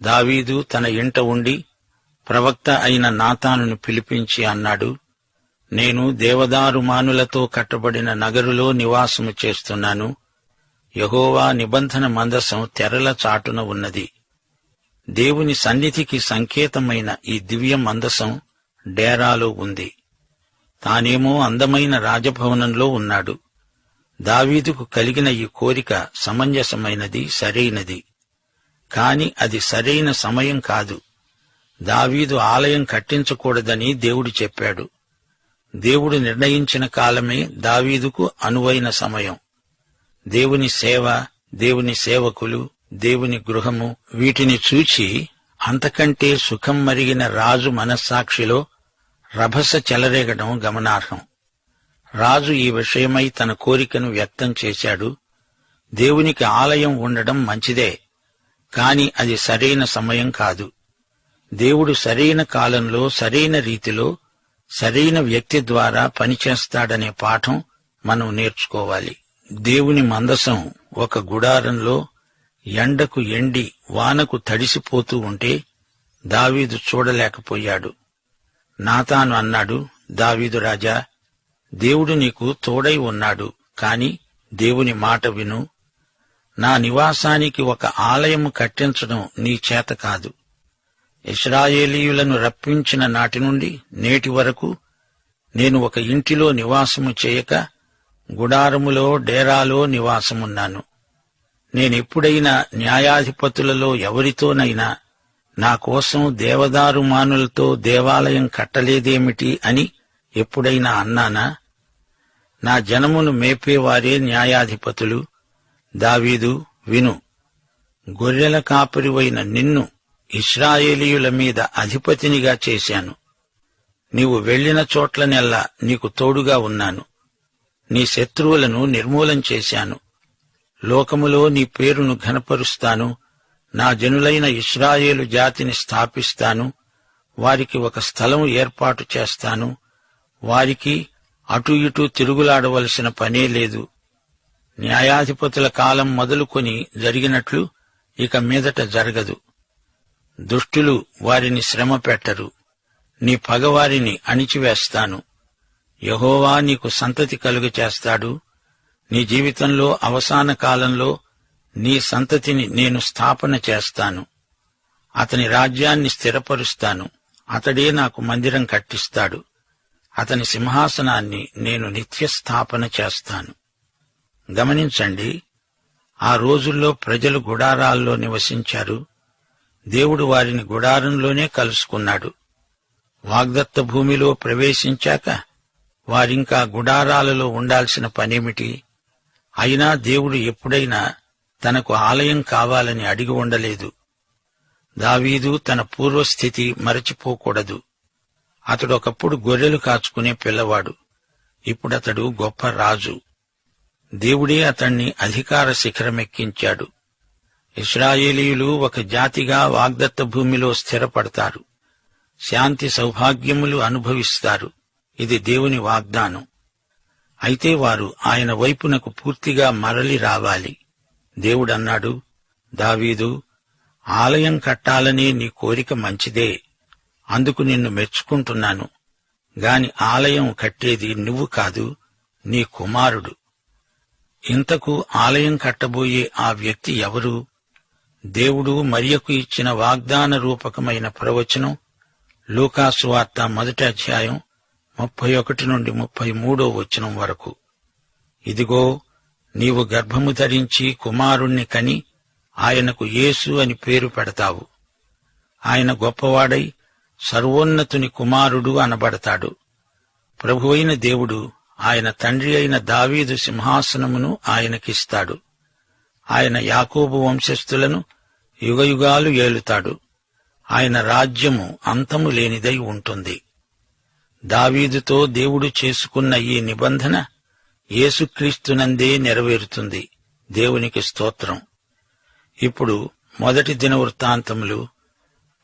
దావీదు తన ఇంట ఉండి ప్రవక్త అయిన నాతానును పిలిపించి అన్నాడు, నేను దేవదారుమానులతో కట్టబడిన నగరులో నివాసము చేస్తున్నాను. యెహోవా నిబంధన మందసం తెరల చాటున ఉన్నది. దేవుని సన్నిధికి సంకేతమైన ఈ దివ్య మందసం డేరాలో ఉంది. తానేమో అందమైన రాజభవనంలో ఉన్నాడు. దావీదుకు కలిగిన ఈ కోరిక సమంజసమైనది, సరైనది. కాని అది సరైన సమయం కాదు. దావీదు ఆలయం కట్టించకూడదని దేవుడు చెప్పాడు. దేవుడు నిర్ణయించిన కాలమే దావీదుకు అనువైన సమయం. దేవుని సేవ, దేవుని సేవకులు, దేవుని గృహము, వీటిని చూచి అంతకంటే సుఖం మరిగిన రాజు మనస్సాక్షిలో రభస చెలరేగడం గమనార్హం. రాజు ఈ విషయమై తన కోరికను వ్యక్తం చేశాడు. దేవునికి ఆలయం ఉండడం మంచిదే, కాని అది సరైన సమయం కాదు. దేవుడు సరైన కాలంలో, సరైన రీతిలో, సరైన వ్యక్తి ద్వారా పనిచేస్తాడనే పాఠం మనం నేర్చుకోవాలి. దేవుని మందసం ఒక గుడారంలో ఎండకు ఎండి వానకు తడిసిపోతూ ఉంటే దావీదు చూడలేకపోయాడు. నాతాను అన్నాడు, దావీదు రాజా, దేవుడు నీకు తోడై ఉన్నాడు, కాని దేవుని మాట విను. నా నివాసానికి ఒక ఆలయము కట్టించడం నీ చేత కాదు. ఇశ్రాయేలీయులను రప్పించిన నాటి నుండి నేటి వరకు నేను ఒక ఇంటిలో నివాసము చేయక గుడారములో, డేరాలో నివాసమున్నాను. నేనెప్పుడైనా న్యాయాధిపతులలో ఎవరితోనైనా నా కోసం దేవదారుమానులతో దేవాలయం కట్టలేదేమిటి అని ఎప్పుడైనా అన్నానా? నా జనమును మేపేవారే న్యాయాధిపతులు. దావీదు, విను. గొర్రెల కాపరివైన నిన్ను ఇశ్రాయేలీయుల మీద అధిపతినిగా చేశాను. నీవు వెళ్లిన చోట్లనెల్లా నీకు తోడుగా ఉన్నాను. నీ శత్రువులను నిర్మూలం చేశాను. లోకములో నీ పేరును ఘనపరుస్తాను. నా జనులైన ఇశ్రాయేలు జాతిని స్థాపిస్తాను. వారికి ఒక స్థలం ఏర్పాటు చేస్తాను. వారికి అటు ఇటు తిరుగులాడవలసిన పనే లేదు. న్యాయాధిపతుల కాలం మొదలుకొని జరిగినట్లు ఇక మీదట జరగదు. దుష్టులు వారిని శ్రమ పెట్టరు. నీ పగవారిని అణిచివేస్తాను. యెహోవా నీకు సంతతి కలుగచేస్తాడు. నీ జీవితంలో అవసాన కాలంలో నీ సంతతిని నేను స్థాపన చేస్తాను. అతని రాజ్యాన్ని స్థిరపరుస్తాను. అతడే నాకు మందిరం కట్టిస్తాడు. అతని సింహాసనాన్ని నేను నిత్యస్థాపన చేస్తాను. గమనించండి, ఆ రోజుల్లో ప్రజలు గుడారాల్లో నివసించారు. దేవుడు వారిని గుడారంలోనే కలుసుకున్నాడు. వాగ్దత్త భూమిలో ప్రవేశించాక వారింకా గుడారాలలో ఉండాల్సిన పనేమిటి? అయినా దేవుడు ఎప్పుడైనా తనకు ఆలయం కావాలని అడిగి ఉండలేదు. దావీదు తన పూర్వస్థితి మరచిపోకూడదు. అతడొకప్పుడు గొర్రెలు కాచుకునే పిల్లవాడు. ఇప్పుడతడు గొప్ప రాజు. దేవుడే అతణ్ణి అధికార శిఖరమెక్కించాడు. ఇశ్రాయేలీయులు ఒక జాతిగా వాగ్దత్త భూమిలో స్థిరపడతారు. శాంతి సౌభాగ్యములు అనుభవిస్తారు. ఇది దేవుని వాగ్దానం. అయితే వారు ఆయన వైపునకు పూర్తిగా మరలి రావాలి. దేవుడన్నాడు, దావీదు, ఆలయం కట్టాలనే నీ కోరిక మంచిదే. అందుకు నిన్ను మెచ్చుకుంటున్నాను. గాని ఆలయం కట్టేది నువ్వు కాదు, నీ కుమారుడు. ఇంతకు ఆలయం కట్టబోయే ఆ వ్యక్తి ఎవరు? దేవుడు మరియకు ఇచ్చిన వాగ్దాన రూపకమైన ప్రవచనం లూకాసు వార్త 1వ అధ్యాయం 31 నుండి 33వ వచనం వరకు. ఇదిగో, నీవు గర్భము ధరించి కుమారుణ్ణి కని ఆయనకు యేసు అని పేరు పెడతావు. ఆయన గొప్పవాడై సర్వోన్నతుని కుమారుడు అనబడతాడు. ప్రభువైన దేవుడు ఆయన తండ్రి అయిన దావీదు సింహాసనమును ఆయనకిస్తాడు. ఆయన యాకోబు వంశస్థులను యుగయుగాలు ఏలుతాడు. ఆయన రాజ్యము అంతము లేనిదై ఉంటుంది. దావీదుతో దేవుడు చేసుకున్న ఈ నిబంధన యేసుక్రీస్తునందే నెరవేరుతుంది. దేవునికి స్తోత్రం. ఇప్పుడు 1 దినవృత్తాంతములు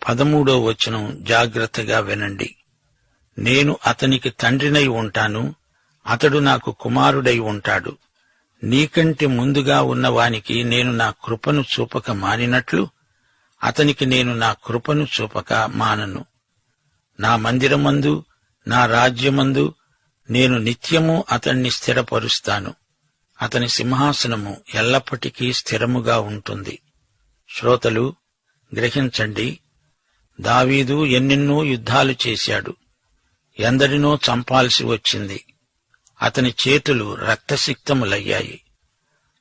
13వ వచనం జాగ్రత్తగా వినండి. నేను అతనికి తండ్రినై ఉంటాను, అతడు నాకు కుమారుడై ఉంటాడు. నీకంటే ముందుగా ఉన్నవానికి నేను నా కృపను చూపక మానినట్లు అతనికి నేను నా కృపను చూపక మానను. నా మందిరమందు, నా రాజ్యమందు నేను నిత్యము అతణ్ణి స్థిరపరుస్తాను. అతని సింహాసనము ఎల్లప్పటికీ స్థిరముగా ఉంటుంది. శ్రోతలు, గ్రహించండి. దావీదు ఎన్నెన్నో యుద్ధాలు చేశాడు. ఎందరినో చంపాల్సి వచ్చింది. అతని చేతులు రక్తసిక్తములయ్యాయి.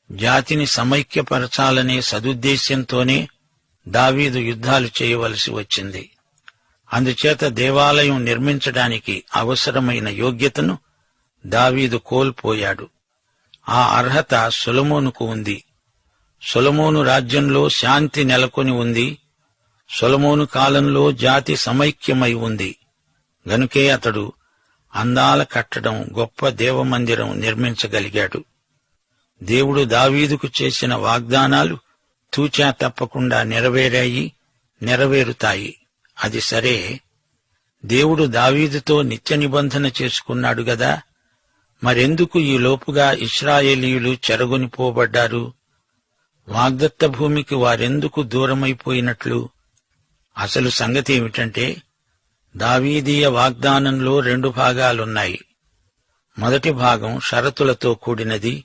జాతిని సమైక్యపరచాలనే సదుద్దేశ్యంతోనే దావీదు యుద్ధాలు చేయవలసి వచ్చింది. అందుచేత దేవాలయం నిర్మించడానికి అవసరమైన యోగ్యతను దావీదు కోల్పోయాడు. ఆ అర్హత సొలొమోనుకు ఉంది. సొలొమోను రాజ్యంలో శాంతి నెలకొని ఉంది. సొలొమోను కాలంలో జాతి సమైక్యమై ఉంది. గనుకే అతడు అందాల కట్టడం, గొప్ప దేవమందిరం నిర్మించగలిగాడు. దేవుడు దావీదుకు చేసిన వాగ్దానాలు తూచా తప్పకుండా నెరవేరాయి, నెరవేరుతాయి. అది సరే, దేవుడు దావీదుతో నిత్య నిబంధన చేసుకున్నాడు గదా, మరెందుకు ఈ లోపుగా ఇశ్రాయేలీయులు చెరగొనిపోబడ్డారు? వాగ్దత్త భూమికి వారెందుకు దూరమైపోయినట్లు? అసలు సంగతి ఏమిటంటే, దావీదీయ వాగ్దానంలో 2 భాగాలున్నాయి. మొదటి భాగం షరతులతో కూడినది.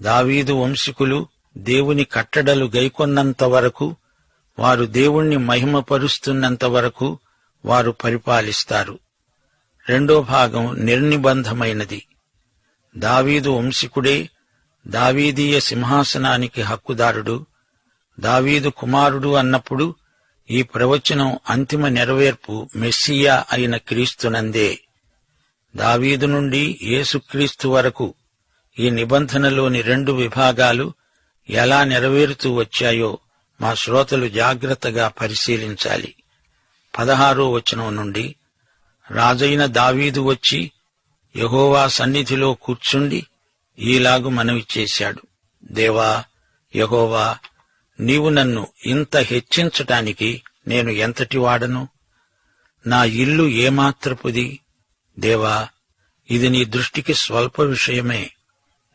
దావీదు వంశీకులు దేవుని కట్టడలు గైకొన్నంత వరకు, వారు దేవుణ్ణి మహిమపరుస్తున్నంత వరకు వారు పరిపాలిస్తారు. రెండో భాగం నిర్నిబంధమైనది. దావీదు వంశీకుడే దావీదీయ సింహాసనానికి హక్కుదారుడు. దావీదు కుమారుడు అన్నప్పుడు ఈ ప్రవచనం అంతిమ నెరవేర్పు మెస్సియా అయిన క్రీస్తునందే. దావీదు నుండి యేసుక్రీస్తు వరకు ఈ నిబంధనలోని 2 విభాగాలు ఎలా నెరవేరుతూ వచ్చాయో మా శ్రోతలు జాగ్రత్తగా పరిశీలించాలి. 16వ వచనం నుండి, రాజైన దావీదు వచ్చి యెహోవా సన్నిధిలో కూర్చుండి ఈలాగు మనవి చేశాడు. దేవా యెహోవా, నీవు నన్ను ఇంత హెచ్చించటానికి నేను ఎంతటి వాడను? నా ఇల్లు ఏమాత్రపుది? దేవా, ఇది నీ దృష్టికి స్వల్ప విషయమే.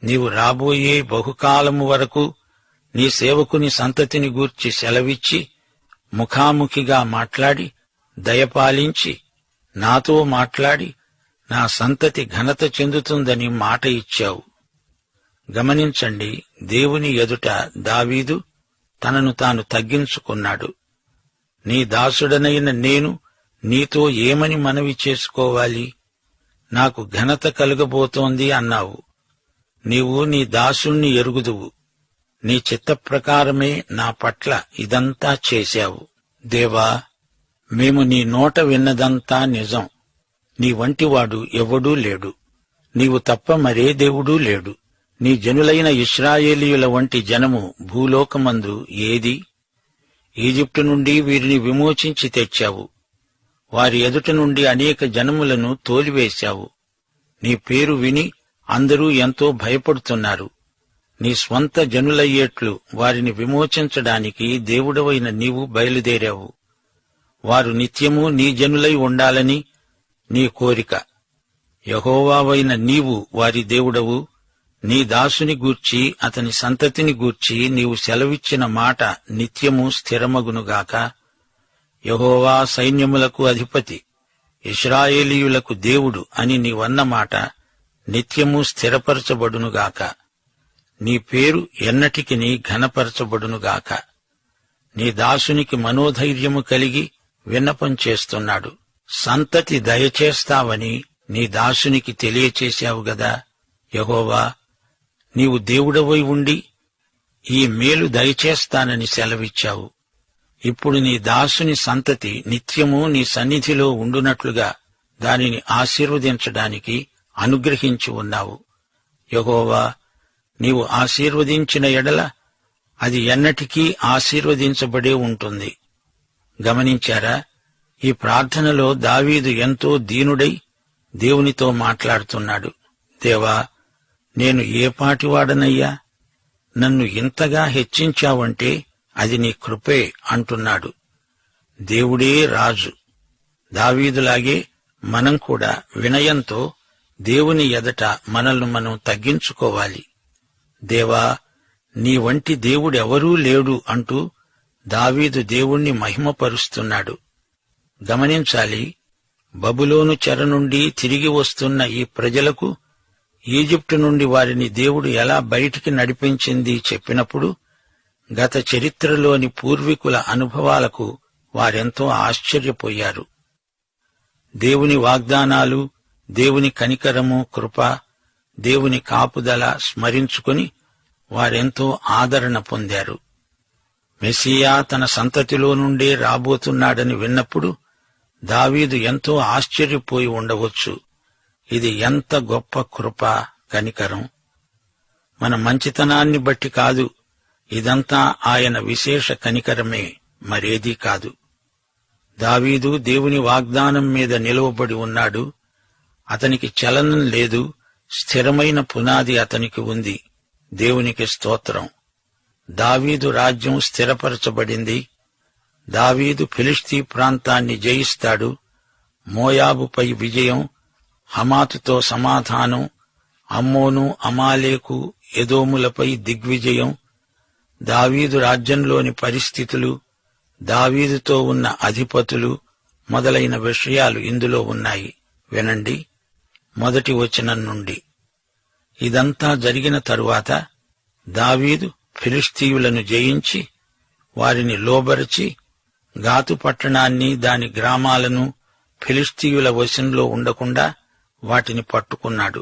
నీవు రాబోయే బహుకాలము వరకు నీ సేవకుని సంతతిని గూర్చి సెలవిచ్చి, ముఖాముఖిగా మాట్లాడి, దయపాలించి, నాతో మాట్లాడి, నా సంతతి ఘనత చెందుతుందని మాట ఇచ్చావు. గమనించండి, దేవుని ఎదుట దావీదు తనను తాను తగ్గించుకున్నాడు. నీ దాసుడనైన నేను నీతో ఏమని మనవి చేసుకోవాలి? నాకు ఘనత కలుగబోతోంది అన్నావు. నీవు నీ దాసుణ్ణి ఎరుగుదువు. నీ చిత్త ప్రకారమే నా పట్ల ఇదంతా చేశావు. దేవా, మేము నీ నోట విన్నదంతా నిజం. నీ వంటివాడు ఎవడూ లేడు. నీవు తప్ప మరే దేవుడూ లేడు. నీ జనులైన ఇశ్రాయేలీయుల వంటి జనము భూలోకమందు ఏది? ఈజిప్టు నుండి వీరిని విమోచించి తెచ్చావు. వారి ఎదుట నుండి అనేక జనములను తోలివేశావు. నీ పేరు విని అందరూ ఎంతో భయపడుతున్నారు. నీ స్వంత జనులయ్యేట్లు వారిని విమోచించడానికి దేవుడవైన నీవు బయలుదేరావు. వారు నిత్యము నీ జనులై ఉండాలని నీ కోరిక. యెహోవావైన నీవు వారి దేవుడవు. నీ దాసుని గూర్చి, అతని సంతతిని గూర్చి నీవు సెలవిచ్చిన మాట నిత్యము స్థిరమగునుగాక. యెహోవా సైన్యములకు అధిపతి, ఇశ్రాయేలీయులకు దేవుడు అని నీవన్న మాట నిత్యము స్థిరపరచబడునుగాక. నీ పేరు ఎన్నటికిని ఘనపరచబడునుగాక. నీ దాసునికి మనోధైర్యము కలిగి విన్నపం చేస్తున్నాడు. సంతతి దయచేస్తావని నీ దాసునికి తెలియచేశావు గదా. యెహోవా, నీవు దేవుడవై ఉండి ఈ మేలు దయచేస్తానని సెలవిచ్చావు. ఇప్పుడు నీ దాసుని సంతతి నిత్యము నీ సన్నిధిలో ఉండునట్లుగా దానిని ఆశీర్వదించడానికి అనుగ్రహించి ఉన్నావు. యెహోవా, నీవు ఆశీర్వదించిన ఎడల అది ఎన్నటికీ ఆశీర్వదించబడే ఉంటుంది. గమనించారా? ఈ ప్రార్థనలో దావీదు ఎంతో దీనుడై దేవునితో మాట్లాడుతున్నాడు. దేవా, నేను ఏ పాటివాడనయ్యా? నన్ను ఇంతగా హెచ్చించావంటే అది నీ కృపే అంటున్నాడు. దేవుడే రాజు. దావీదులాగే మనం కూడా వినయంతో దేవుని ఎదట మనల్ని మనం తగ్గించుకోవాలి. దేవా, నీ వంటి దేవుడెవరూ లేడు అంటూ దావీదు దేవుణ్ణి మహిమపరుస్తున్నాడు. గమనించాలి, బబులోను చెర నుండి తిరిగి వస్తున్న ఈ ప్రజలకు ఈజిప్టు నుండి వారిని దేవుడు ఎలా బయటికి నడిపించింది చెప్పినప్పుడు గత చరిత్రలోని పూర్వీకుల అనుభవాలకు వారెంతో ఆశ్చర్యపోయారు. దేవుని వాగ్దానాలు, దేవుని కనికరము, కృప, దేవుని కాపుదల స్మరించుకుని వారెంతో ఆదరణ పొందారు. మెస్సియా తన సంతతిలో నుండే రాబోతున్నాడని విన్నప్పుడు దావీదు ఎంతో ఆశ్చర్యపోయి ఉండవచ్చు. ఇది ఎంత గొప్ప కృప, కనికరం! మన మంచితనాన్ని బట్టి కాదు, ఇదంతా ఆయన విశేష కనికరమే, మరేదీ కాదు. దావీదు దేవుని వాగ్దానం మీద నిలువబడి ఉన్నాడు. అతనికి చలనం లేదు, స్థిరమైన పునాది అతనికి ఉంది. దేవునికి స్తోత్రం. దావీదు రాజ్యం స్థిరపరచబడింది. దావీదు ఫిలిష్తీ ప్రాంతాన్ని జయిస్తాడు. మోయాబుపై విజయం, హమాతుతో సమాధానం, అమ్మోను, అమాలేకు, ఎదోములపై దిగ్విజయం, దావీదు రాజ్యంలోని పరిస్థితులు, దావీదుతో ఉన్న అధిపతులు మొదలైన విషయాలు ఇందులో ఉన్నాయి. వినండి, 1వ వచనం నుండి. ఇదంతా జరిగిన తరువాత దావీదు ఫిలిష్తీయులను జయించి వారిని లోబరచి గాతు పట్టణాన్ని, దాని గ్రామాలను ఫిలిష్తీయుల వశంలో ఉండకుండా వాటిని పట్టుకున్నాడు.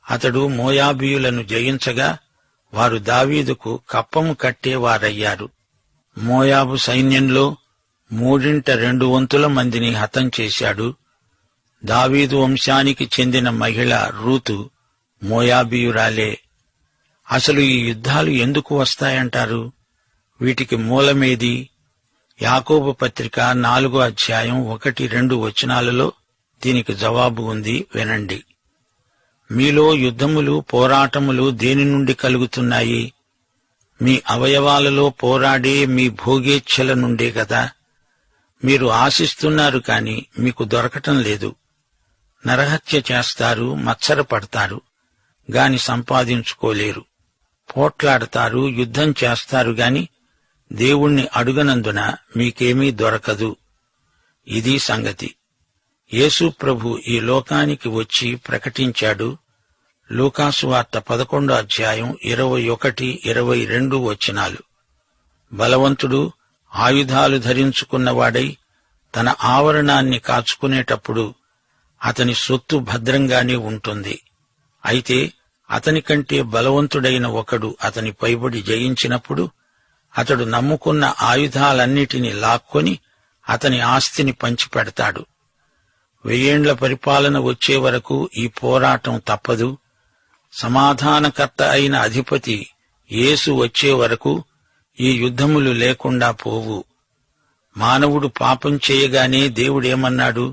అతడు మోయాబీయులను జయించగా వారు దావీదుకు కప్పము కట్టేవారయ్యారు. మోయాబు సైన్యంలో 2/3 మందిని హతం చేశాడు. దావీదు వంశానికి చెందిన మహిళ రూతు మోయాబీయురాలే. అసలు ఈ యుద్ధాలు ఎందుకు వస్తాయంటారు? వీటికి మూలమేది? యాకోబు పత్రిక 4వ అధ్యాయం 1-2 వచనాలలో దీనికి జవాబు ఉంది. వినండి. మీలో యుద్ధములు, పోరాటములు దేని నుండి కలుగుతున్నాయి? మీ అవయవాలలో పోరాడే మీ భోగేచ్ఛల నుండే గదా. మీరు ఆశిస్తున్నారు కాని మీకు దొరకటం లేదు. నరహత్య చేస్తారు, మత్సరపడతారు, గాని సంపాదించుకోలేరు. పోట్లాడతారు, యుద్ధం చేస్తారు గాని దేవుణ్ణి అడుగనందున మీకేమీ దొరకదు. ఇది సంగతి. యేసు ప్రభు ఈ లోకానికి వచ్చి ప్రకటించాడు. లూకాసు వార్త 11వ అధ్యాయం 21-22 వచనాలు. బలవంతుడు ఆయుధాలు ధరించుకున్నవాడై తన ఆవరణాన్ని కాచుకునేటప్పుడు అతని సొత్తు భద్రంగానే ఉంటుంది. అయితే అతని కంటే బలవంతుడైన ఒకడు అతని పైబడి జయించినప్పుడు అతడు నమ్ముకున్న ఆయుధాలన్నిటినీ లాక్కొని అతని ఆస్తిని పంచిపెడతాడు. 1000 ఏండ్ల పరిపాలన వచ్చే వరకు ఈ పోరాటం తప్పదు. సమాధానకర్త అయిన అధిపతి యేసు వచ్చే వరకు ఈ యుద్ధములు లేకుండా పోవు. మానవుడు పాపం చేయగానే దేవుడేమన్నాడు?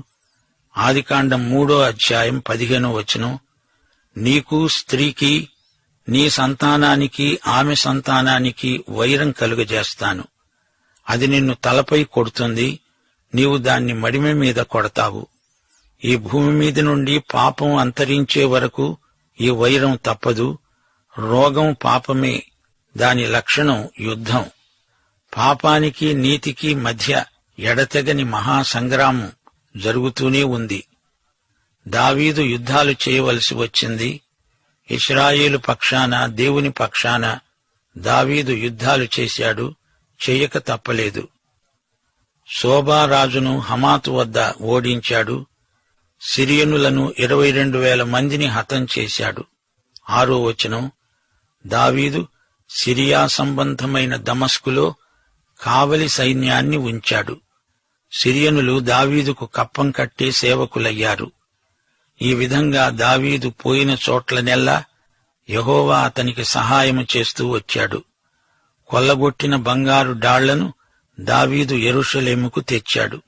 ఆదికాండం 3వ అధ్యాయం 15వ వచనం, నీకు స్త్రీకి, నీ సంతానానికి ఆమె సంతానానికి వైరం కలుగజేస్తాను. అది నిన్ను తలపై కొడుతుంది, నీవు దాన్ని మడిమె మీద కొడతావు. ఈ భూమి మీద నుండి పాపం అంతరించే వరకు ఈ వైరం తప్పదు. రోగం పాపమే, దాని లక్షణం యుద్ధం. పాపానికి నీతికి మధ్య ఎడతెగని మహాసంగ్రామం జరుగుతూనే ఉంది. దావీదు యుద్ధాలు చేయవలసి వచ్చింది. ఇశ్రాయేలు పక్షాన, దేవుని పక్షాన దావీదు యుద్ధాలు చేశాడు, చేయక తప్పలేదు. సోబారాజును హమాతు వద్ద ఓడించాడు. సిరియనులను 22,000 మందిని హతం చేశాడు. 6వ వచనం, దావీదు సిరియా సంబంధమైన దమస్కులో కావలి సైన్యాన్ని ఉంచాడు. సిరియనులు దావీదుకు కప్పం కట్టే సేవకులయ్యారు. ఈ విధంగా దావీదు పోయిన చోట్లనెల్లా యెహోవా అతనికి సహాయము చేస్తూ వచ్చాడు. కొల్లగొట్టిన బంగారు డాళ్లను దావీదు యెరూషలేముకు తెచ్చాడు.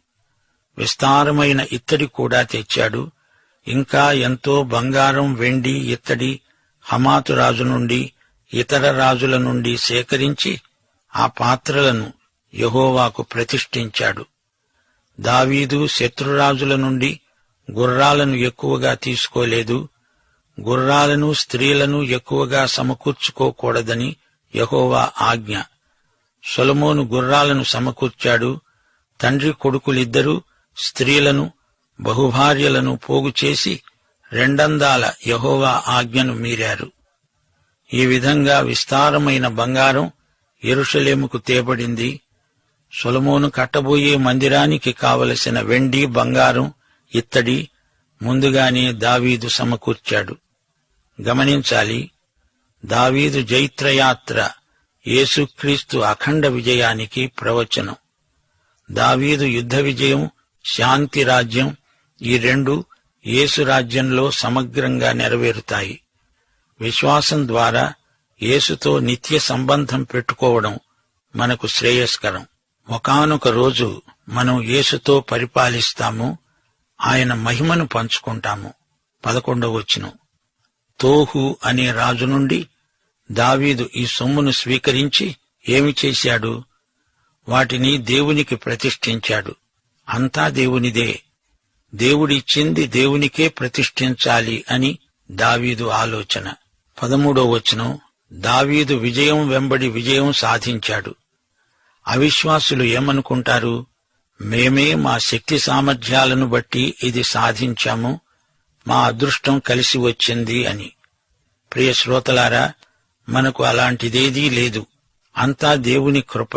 విస్తారమైన ఇత్తడి కూడా తెచ్చాడు. ఇంకా ఎంతో బంగారం, వెండి, ఇత్తడి హమాతు రాజు నుండి, ఇతర రాజుల నుండి సేకరించి ఆ పాత్రలను యెహోవాకు ప్రతిష్ఠించాడు. దావీదు శత్రురాజుల నుండి గుర్రాలను ఎక్కువగా తీసుకోలేదు. గుర్రాలను, స్త్రీలను ఎక్కువగా సమకూర్చుకోకూడదని యెహోవా ఆజ్ఞ. సొలొమోను గుర్రాలను సమకూర్చాడు. తండ్రి కొడుకులిద్దరూ స్త్రీలను బహుభార్యలను పోగుచేసి రెండందాల యెహోవా ఆజ్ఞను మీరారు. ఈ విధంగా విస్తారమైన బంగారం యెరూషలేముకు తేబడింది. సొలొమోను కట్టబోయే మందిరానికి కావలసిన వెండి, బంగారం, ఇత్తడి ముందుగానే దావీదు సమకూర్చాడు. గమనించాలి, దావీదు జైత్రయాత్ర యేసుక్రీస్తు అఖండ విజయానికి ప్రవచనం. దావీదు యుద్ధ విజయం, శాంతి రాజ్యం ఈ రెండు యేసు రాజ్యంలో సమగ్రంగా నెరవేరుతాయి. విశ్వాసం ద్వారా యేసుతో నిత్య సంబంధం పెట్టుకోవడం మనకు శ్రేయస్కరం. ఒకానొక రోజు మనం యేసుతో పరిపాలిస్తాము, ఆయన మహిమను పంచుకుంటాము. 11వ వచనం. తోహు అనే రాజు నుండి దావీదు ఈ సొమ్మును స్వీకరించి ఏమి చేశాడు? వాటిని దేవునికి ప్రతిష్ఠించాడు. అంతా దేవునిదే, దేవుడిచ్చింది దేవునికే ప్రతిష్ఠించాలి అని దావీదు ఆలోచన. 13వ వచనం. దావీదు విజయం వెంబడి విజయం సాధించాడు. అవిశ్వాసులు ఏమనుకుంటారు? మేమే మా శక్తి సామర్థ్యాలను బట్టి ఇది సాధించాము, మా అదృష్టం కలిసి వచ్చింది అని. ప్రియ శ్రోతలారా, మనకు అలాంటిదేదీ లేదు. అంతా దేవుని కృప,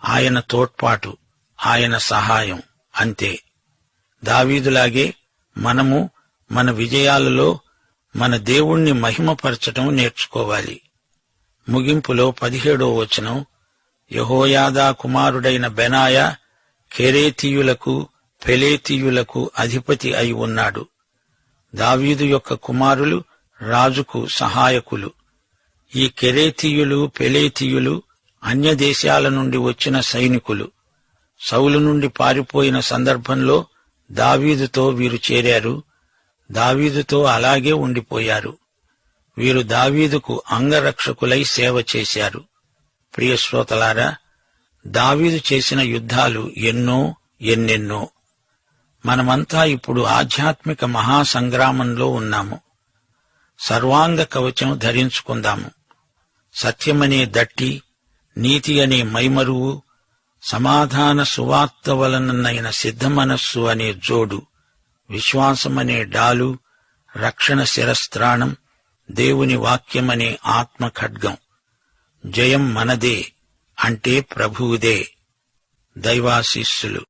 ఆయన తోడ్పాటు, ఆయన సహాయం, అంతే. దావీదులాగే మనము మన విజయాలలో మన దేవుణ్ణి మహిమపరచటం నేర్చుకోవాలి. ముగింపులో 17వ వచనం. యెహోయాదా కుమారుడైన బెనాయా కెరేతీయులకు పెలేతీయులకు అధిపతి అయి ఉన్నాడు. దావీదు యొక్క కుమారులు రాజుకు సహాయకులు. ఈ కెరేతీయులు, పెలేతీయులు అన్యదేశాల నుండి వచ్చిన సైనికులు. సౌలు నుండి పారిపోయిన సందర్భంలో దావీదుతో వీరు చేరారు. దావీదుతో అలాగే ఉండిపోయారు. వీరు దావీదుకు అంగరక్షకులై సేవ చేశారు. ప్రియ శ్రోతలారా, దావీదు చేసిన యుద్ధాలు ఎన్నెన్నో. మనమంతా ఇప్పుడు ఆధ్యాత్మిక మహాసంగ్రామంలో ఉన్నాము. సర్వాంగ కవచం ధరించుకుందాము. సత్యమనే దట్టి, నీతి అనే మైమరువు, సమాధాన సువార్త వలననైన సిద్ధమనస్సు అనే జోడు, విశ్వాసమనే డాలు, రక్షణ శిరస్త్రాణం, దేవుని వాక్యమనే ఆత్మ ఖడ్గం. జయం మనదే, అంటే ప్రభువుదే. దైవాశీస్సులు.